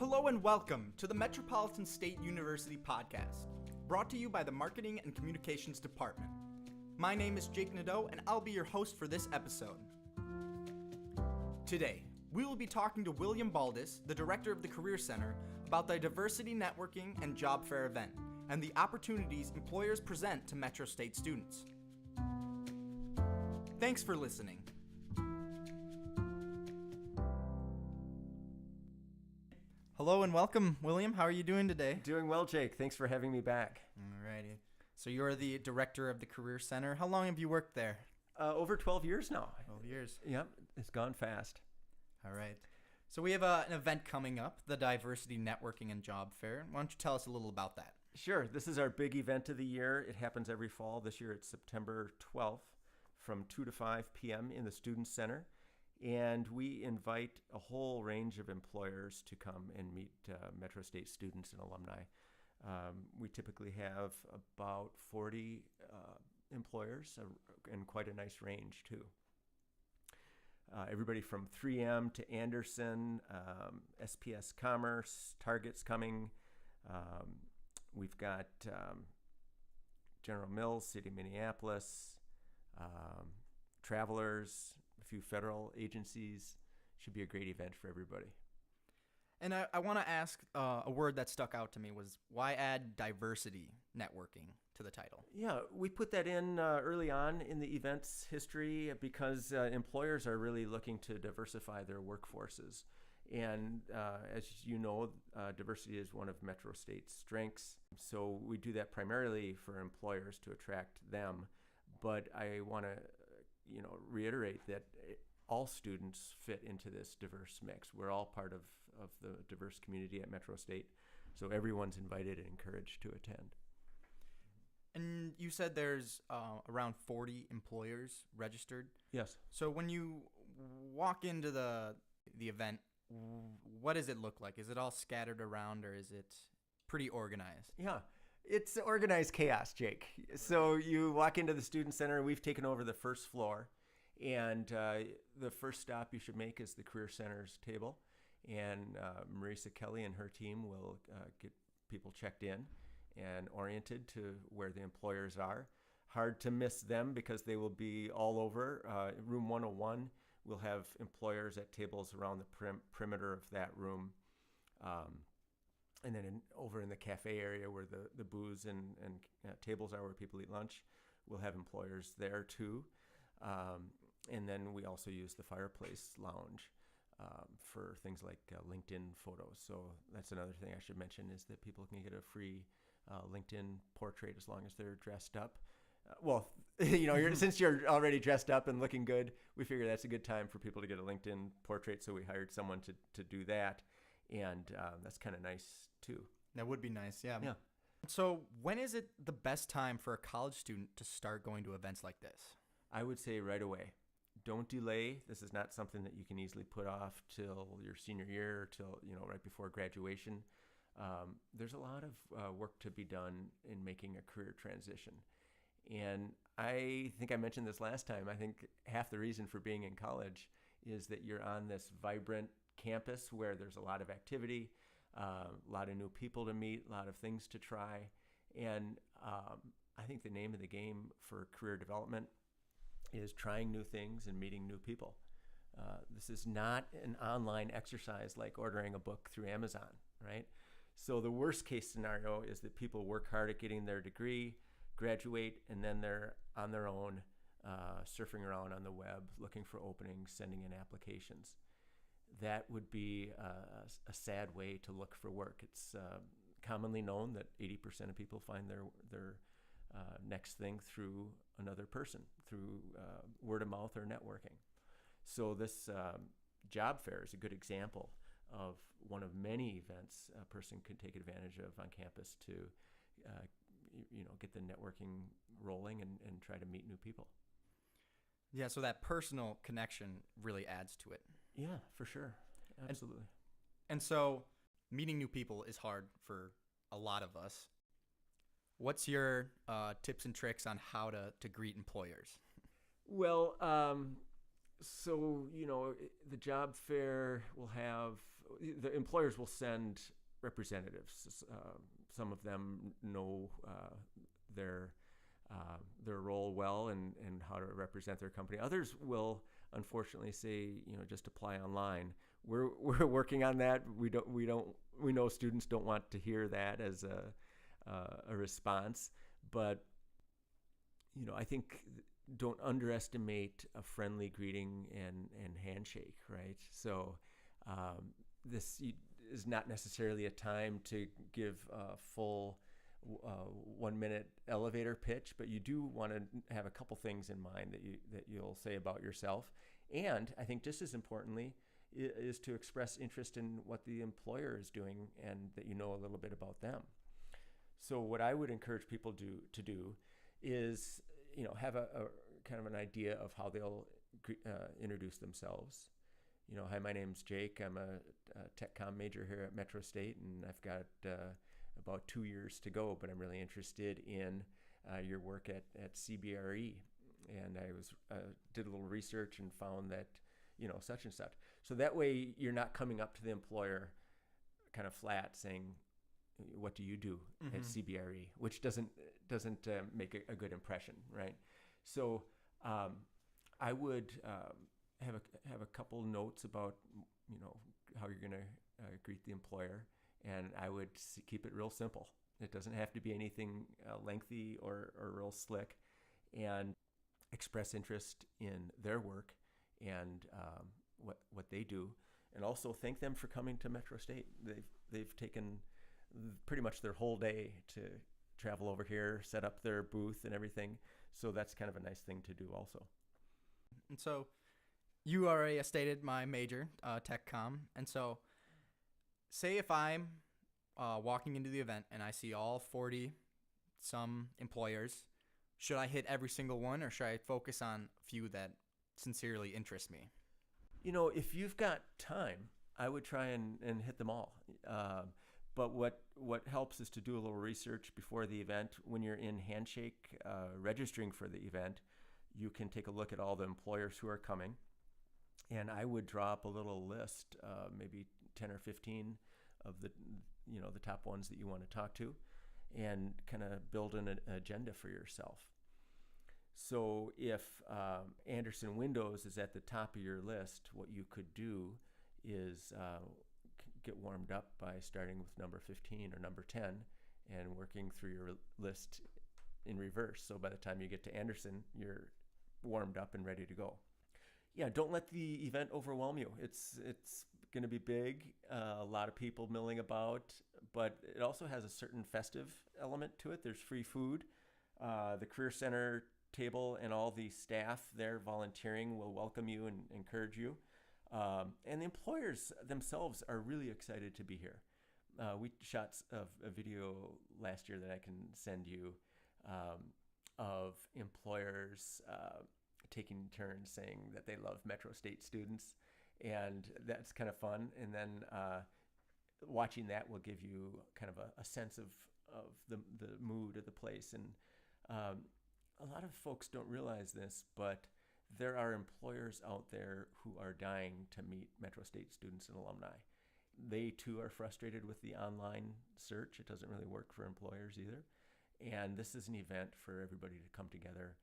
Hello and welcome to the Metropolitan State University podcast, brought to you by the Marketing and Communications Department. My name is Jake Nadeau, and I'll be your host for this episode. Today, we will be talking to William Baldus, the director of the Career Center, about the diversity networking and job fair event, and the opportunities employers present to Metro State students. Thanks for listening. Hello and welcome, William. How are you doing today? Doing well, Jake. Thanks for having me back. Alrighty. So you're the director of the Career Center. How long have you worked there? Over 12 years now. 12 years. Yep, it's gone fast. All right. So we have an event coming up, the Diversity Networking and Job Fair. Why don't you tell us a little about that? Sure. This is our big event of the year. It happens every fall. This year it's September 12th from 2 to 5 p.m. in the Student Center. And we invite a whole range of employers to come and meet Metro State students and alumni. We typically have about 40 employers and quite a nice range too. Everybody from 3M to Anderson, SPS Commerce, Target's coming. We've got General Mills, City of Minneapolis, Travelers, a few federal agencies. Should be a great event for everybody. And I want to ask, a word that stuck out to me was, why add diversity networking to the title? Yeah, we put that in early on in the event's history because employers are really looking to diversify their workforces. And as you know, diversity is one of Metro State's strengths. So we do that primarily for employers to attract them. But I want to reiterate that all students fit into this diverse mix. We're all part of the diverse community at Metro State, so everyone's invited and encouraged to attend. And you said there's around 40 employers registered? Yes. So when you walk into the event, what does it look like? Is it all scattered around, or is it pretty organized? Yeah. It's organized chaos, Jake. So you walk into the Student Center, and we've taken over the first floor. And the first stop you should make is the Career Center's table. And Marisa Kelly and her team will get people checked in and oriented to where the employers are. Hard to miss them because they will be all over. Room 101 will have employers at tables around the perimeter of that room. And then over in the cafe area where the booze and tables are where people eat lunch, we'll have employers there too. And then we also use the fireplace lounge for things like LinkedIn photos. So that's another thing I should mention is that people can get a free LinkedIn portrait as long as they're dressed up. Since you're already dressed up and looking good, we figure that's a good time for people to get a LinkedIn portrait. So we hired someone to do that. And that's kind of nice too. That would be nice, yeah. Yeah. So when is it the best time for a college student to start going to events like this? I would say right away. Don't delay. This is not something that you can easily put off till your senior year or till right before graduation. There's a lot of work to be done in making a career transition. And I think I mentioned this last time. I think half the reason for being in college is that you're on this vibrant campus where there's a lot of activity, a lot of new people to meet, a lot of things to try. And I think the name of the game for career development is trying new things and meeting new people. This is not an online exercise like ordering a book through Amazon, right? So the worst case scenario is that people work hard at getting their degree, graduate, and then they're on their own, surfing around on the web, looking for openings, sending in applications. That would be a sad way to look for work. It's commonly known that 80% of people find their next thing through another person, through word of mouth or networking. So this job fair is a good example of one of many events a person can take advantage of on campus to get the networking rolling and try to meet new people. Yeah, so that personal connection really adds to it. Yeah, for sure. Absolutely. And so meeting new people is hard for a lot of us. What's your tips and tricks on how to greet employers? Well, so, the job fair will have the employers will send representatives. Some of them know their role well and how to represent their company. Others will unfortunately say, just apply online. We're working on that. We know students don't want to hear that as a response, but I think don't underestimate a friendly greeting and handshake, right? So this is not necessarily a time to give a full 1-minute elevator pitch, but you do want to have a couple things in mind that you'll say about yourself. And I think just as importantly is to express interest in what the employer is doing and that you know a little bit about them. So what I would encourage people to do is, have a kind of an idea of how they'll introduce themselves. Hi, my name's Jake. I'm a tech comm major here at Metro State, and I've got about 2 years to go, but I'm really interested in your work at CBRE. And I did a little research and found that, such and such. So that way you're not coming up to the employer kind of flat saying, what do you do at CBRE, which doesn't make a good impression, right? So I would have a couple notes about, how you're going to greet the employer, and I would keep it real simple. It doesn't have to be anything lengthy or real slick, and express interest in their work and what they do, and also thank them for coming to Metro State. They've taken pretty much their whole day to travel over here, set up their booth and everything. So that's kind of a nice thing to do also. And so you already stated my major, tech comm. And so say if I'm walking into the event and I see all 40 some employers, should I hit every single one, or should I focus on a few that sincerely interest me? If you've got time, I would try and hit them all. But what helps is to do a little research before the event. When you're in Handshake registering for the event, you can take a look at all the employers who are coming. And I would draw up a little list, maybe 10 or 15 of the top ones that you want to talk to, and kind of build an agenda for yourself. So if Anderson Windows is at the top of your list, what you could do is get warmed up by starting with number 15 or number 10 and working through your list in reverse. So by the time you get to Anderson, you're warmed up and ready to go. Yeah, don't let the event overwhelm you. It's going to be big, a lot of people milling about, but it also has a certain festive element to it. There's free food. The Career Center table and all the staff there volunteering will welcome you and encourage you. And the employers themselves are really excited to be here. We shot a video last year that I can send you of employers taking turns saying that they love Metro State students, and that's kind of fun. And then watching that will give you kind of a sense of the mood of the place. And a lot of folks don't realize this, but there are employers out there who are dying to meet Metro State students and alumni. They too are frustrated with the online search. It doesn't really work for employers either. And this is an event for everybody to come together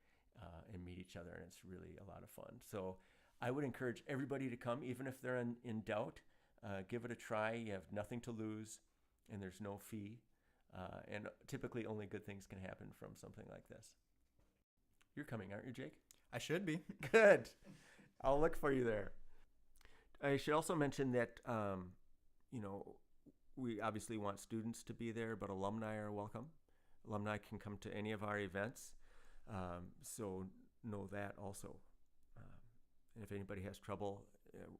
and meet each other, and it's really a lot of fun. So I would encourage everybody to come, even if they're in doubt. Give it a try. You have nothing to lose, and there's no fee. And typically only good things can happen from something like this. You're coming, aren't you, Jake? I should be. Good. I'll look for you there. I should also mention that, we obviously want students to be there, but alumni are welcome. Alumni can come to any of our events, so know that also. And if anybody has trouble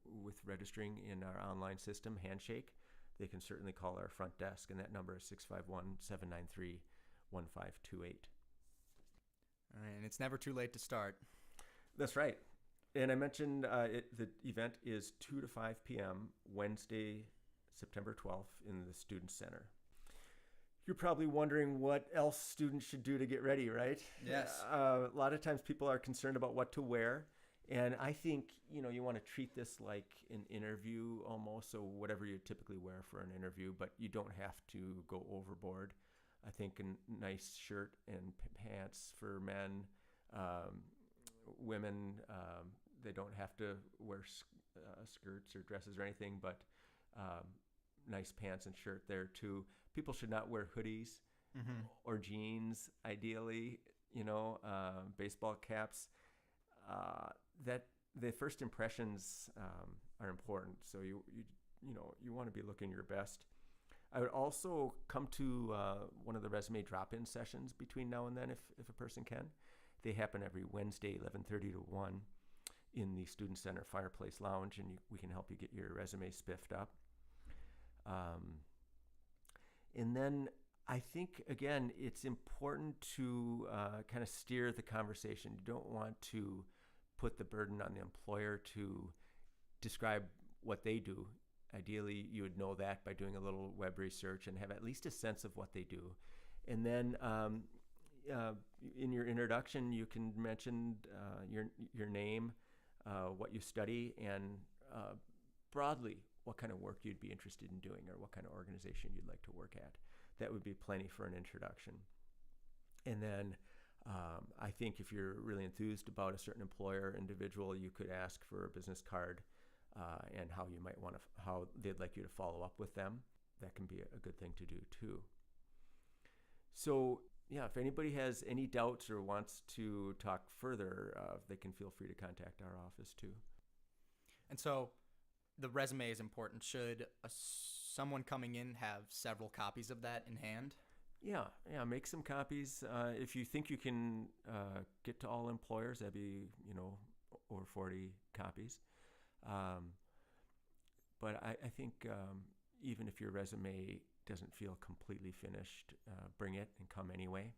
with registering in our online system, Handshake, they can certainly call our front desk, and that number is 651-793-1528. All right, and it's never too late to start. That's right. And I mentioned the event is 2 to 5 p.m. Wednesday, September 12th in the Student Center. You're probably wondering what else students should do to get ready, right? Yes. A lot of times people are concerned about what to wear. And I think, you want to treat this like an interview almost, so whatever you typically wear for an interview, but you don't have to go overboard. I think a nice shirt and pants for men, women, they don't have to wear skirts or dresses or anything, but nice pants and shirt there too. People should not wear hoodies or jeans, ideally, baseball caps. That the first impressions are important, so you want to be looking your best. I would also come to one of the resume drop-in sessions between now and then if a person can. They happen every Wednesday, 11:30 to 1 in the Student Center Fireplace Lounge, and we can help you get your resume spiffed up. And then I think, again, it's important to kind of steer the conversation. You don't want to put the burden on the employer to describe what they do. Ideally, you would know that by doing a little web research and have at least a sense of what they do. And then in your introduction, you can mention your name, what you study, and broadly, what kind of work you'd be interested in doing or what kind of organization you'd like to work at. That would be plenty for an introduction. And then I think if you're really enthused about a certain employer, individual, you could ask for a business card and how they'd like you to follow up with them. That can be a good thing to do too. So yeah, if anybody has any doubts or wants to talk further, they can feel free to contact our office too. And so the resume is important. Should someone coming in have several copies of that in hand? Yeah, make some copies. If you think you can get to all employers, that'd be, over 40 copies. But I think even if your resume doesn't feel completely finished, bring it and come anyway.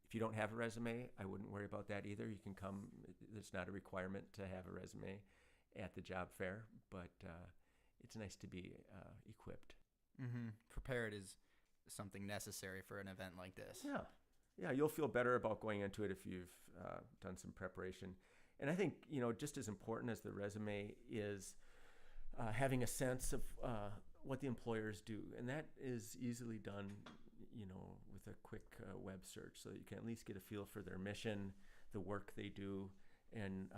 If you don't have a resume, I wouldn't worry about that either. You can come. It's not a requirement to have a resume at the job fair, but it's nice to be equipped. Prepared is something necessary for an event like this. Yeah, you'll feel better about going into it if you've done some preparation. And I think, just as important as the resume is having a sense of what the employers do. And that is easily done, with a quick web search, so that you can at least get a feel for their mission, the work they do, and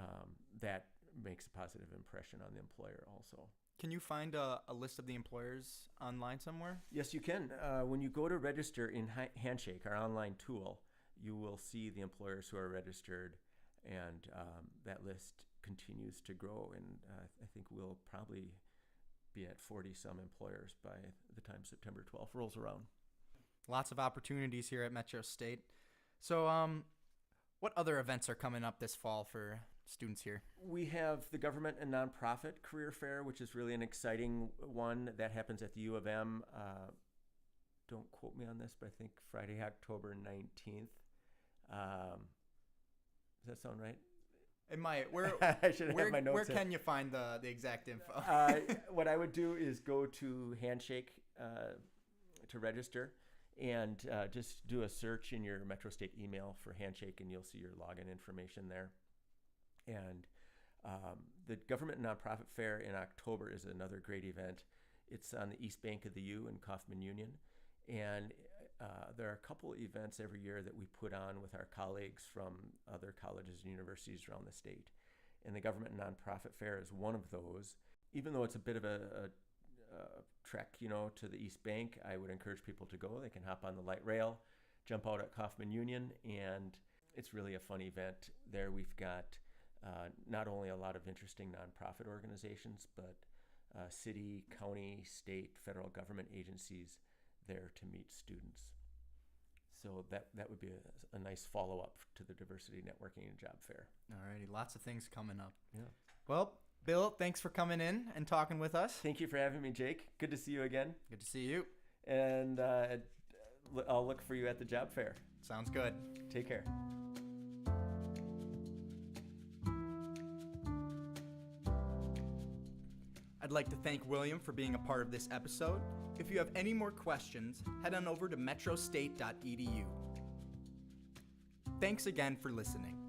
that makes a positive impression on the employer also. Can you find a list of the employers online somewhere? Yes, you can. When you go to register in Handshake, our online tool, you will see the employers who are registered, and that list continues to grow. And I think we'll probably be at 40-some employers by the time September 12th rolls around. Lots of opportunities here at Metro State. So what other events are coming up this fall for students here? We have the Government and Nonprofit Career Fair, which is really an exciting one. That happens at the U of M. Don't quote me on this, but I think Friday, October 19th. Does that sound right? It might. I should have my notes. Where can you find the exact info? What I would do is go to Handshake to register, and just do a search in your Metro State email for Handshake, and you'll see your login information there. And the Government and Nonprofit Fair in October is another great event. It's on the east bank of the U in Kaufman Union. And there are a couple events every year that we put on with our colleagues from other colleges and universities around the state. And the Government and Nonprofit Fair is one of those. Even though it's a bit of a trek, to the East Bank, I would encourage people to go. They can hop on the light rail, jump out at Kaufman Union, and it's really a fun event. There we've got not only a lot of interesting nonprofit organizations, but city, county, state, federal government agencies there to meet students. So that would be a nice follow-up to the Diversity Networking and Job Fair. All righty, lots of things coming up. Yeah. Well, Bill, thanks for coming in and talking with us. Thank you for having me, Jake. Good to see you again. Good to see you. And I'll look for you at the job fair. Sounds good. Take care. I'd like to thank William for being a part of this episode. If you have any more questions, head on over to metrostate.edu. Thanks again for listening.